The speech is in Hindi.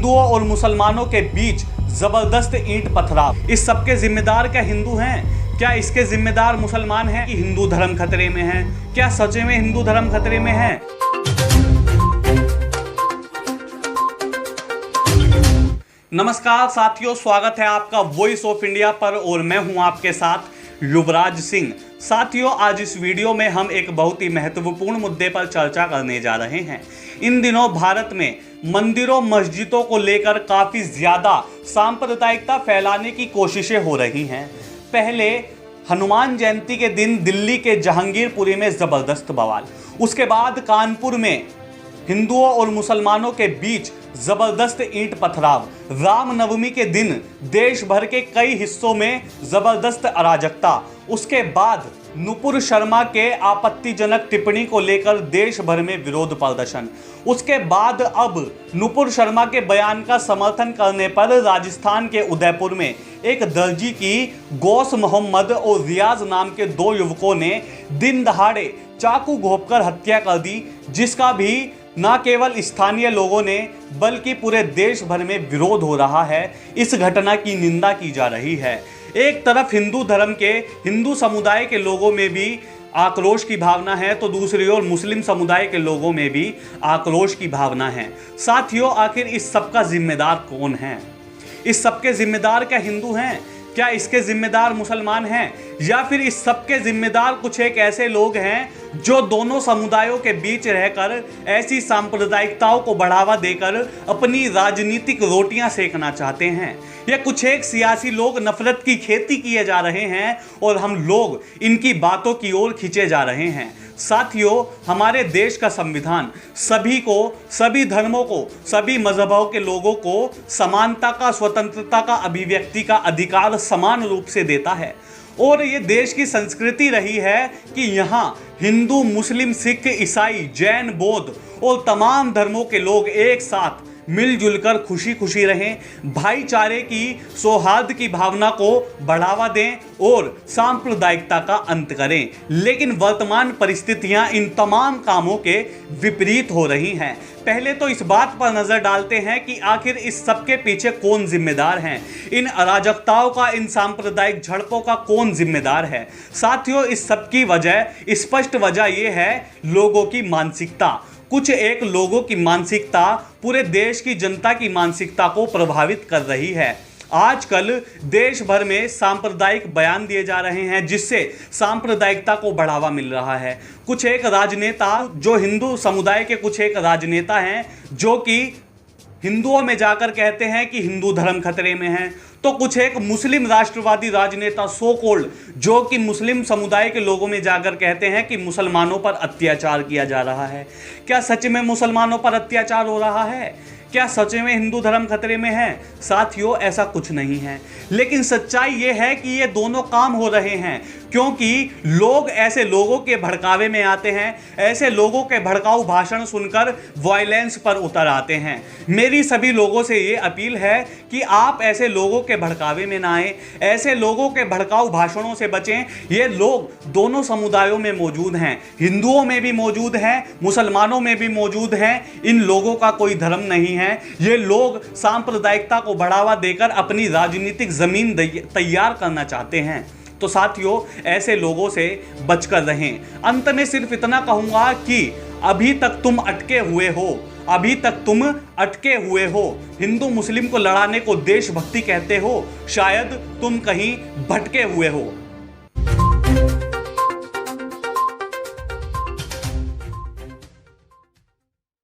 हिंदुओं और मुसलमानों के बीच जबरदस्त ईंट पथराव। इस सब के जिम्मेदार क्या हिंदू हैं? क्या इसके जिम्मेदार मुसलमान हैं कि हिंदू धर्म खतरे में है? क्या सच में हिंदू धर्म खतरे में है? नमस्कार साथियों, स्वागत है आपका वॉइस ऑफ इंडिया पर और मैं हूं आपके साथ युवराज सिंह। साथियों, आज इस वीडियो में हम एक बहुत ही महत्वपूर्ण मुद्दे पर चर्चा करने जा रहे हैं। इन दिनों भारत में मंदिरों मस्जिदों को लेकर काफ़ी ज़्यादा सांप्रदायिकता फैलाने की कोशिशें हो रही हैं। पहले हनुमान जयंती के दिन दिल्ली के जहांगीरपुरी में ज़बरदस्त बवाल, उसके बाद कानपुर में हिंदुओं और मुसलमानों के बीच जबरदस्त ईंट पथराव, रामनवमी के दिन देश भर के कई हिस्सों में जबरदस्त अराजकता, उसके बाद नुपुर शर्मा के आपत्तिजनक टिप्पणी को लेकर देश भर में विरोध प्रदर्शन, उसके बाद अब नुपुर शर्मा के बयान का समर्थन करने पर राजस्थान के उदयपुर में एक दर्जी की गौस मोहम्मद और रियाज नाम के दो युवकों ने दिन दहाड़े चाकू घोंपकर हत्या कर दी, जिसका भी न केवल स्थानीय लोगों ने बल्कि पूरे देश भर में विरोध हो रहा है। इस घटना की निंदा की जा रही है। एक तरफ हिंदू धर्म के हिंदू समुदाय के लोगों में भी आक्रोश की भावना है, तो दूसरी ओर मुस्लिम समुदाय के लोगों में भी आक्रोश की भावना है। साथियों, आखिर इस सब का जिम्मेदार कौन है? इस सब के जिम्मेदार क्या हिंदू हैं? क्या इसके जिम्मेदार मुसलमान हैं? या फिर इस सब के जिम्मेदार कुछ एक ऐसे लोग हैं जो दोनों समुदायों के बीच रहकर ऐसी सांप्रदायिकताओं को बढ़ावा देकर अपनी राजनीतिक रोटियां सेकना चाहते हैं? या कुछ एक सियासी लोग नफरत की खेती किए जा रहे हैं और हम लोग इनकी बातों की ओर खींचे जा रहे हैं? साथियों, हमारे देश का संविधान सभी को, सभी धर्मों को, सभी मजहबों के लोगों को समानता का, स्वतंत्रता का, अभिव्यक्ति का अधिकार समान रूप से देता है। और ये देश की संस्कृति रही है कि यहाँ हिंदू, मुस्लिम, सिख, ईसाई, जैन, बौद्ध और तमाम धर्मों के लोग एक साथ मिलजुल कर खुशी खुशी रहें, भाईचारे की, सौहार्द की भावना को बढ़ावा दें और सांप्रदायिकता का अंत करें। लेकिन वर्तमान परिस्थितियां इन तमाम कामों के विपरीत हो रही हैं। पहले तो इस बात पर नजर डालते हैं कि आखिर इस सब के पीछे कौन जिम्मेदार हैं? इन अराजकताओं का, इन सांप्रदायिक झड़पों का कौन जिम्मेदार है? साथियों, इस सब की वजह, स्पष्ट वजह यह है लोगों की मानसिकता। कुछ एक लोगों की मानसिकता पूरे देश की जनता की मानसिकता को प्रभावित कर रही है। आजकल देश भर में सांप्रदायिक बयान दिए जा रहे हैं, जिससे सांप्रदायिकता को बढ़ावा मिल रहा है। कुछ एक राजनेता, जो हिंदू समुदाय के कुछ एक राजनेता हैं, जो कि हिंदुओं में जाकर कहते हैं कि हिंदू धर्म खतरे में है, तो कुछ एक मुस्लिम राष्ट्रवादी राजनेता सो कॉल्ड, जो कि मुस्लिम समुदाय के लोगों में जाकर कहते हैं कि मुसलमानों पर अत्याचार किया जा रहा है। क्या सच में मुसलमानों पर अत्याचार हो रहा है? क्या सच में हिंदू धर्म खतरे में है? साथियों, ऐसा कुछ नहीं है। लेकिन सच्चाई ये है कि ये दोनों काम हो रहे हैं, क्योंकि लोग ऐसे लोगों के भड़कावे में आते हैं, ऐसे लोगों के भड़काऊ भाषण सुनकर वायलेंस पर उतर आते हैं। मेरी सभी लोगों से ये अपील है कि आप ऐसे लोगों के भड़कावे में ना आए, ऐसे लोगों के भड़काऊ भाषणों से बचें। ये लोग दोनों समुदायों में मौजूद हैं, हिंदुओं में भी मौजूद हैं, मुसलमानों में भी मौजूद हैं। इन लोगों का कोई धर्म नहीं है। ये लोग सांप्रदायिकता को बढ़ावा देकर अपनी राजनीतिक जमीन तैयार करना चाहते हैं। तो साथियों, ऐसे लोगों से बचकर रहें। अंत में सिर्फ इतना कहूंगा कि अभी तक तुम अटके हुए हो, अभी तक तुम अटके हुए हो। हिंदू मुस्लिम को लड़ाने को देशभक्ति कहते हो, शायद तुम कहीं भटके हुए हो।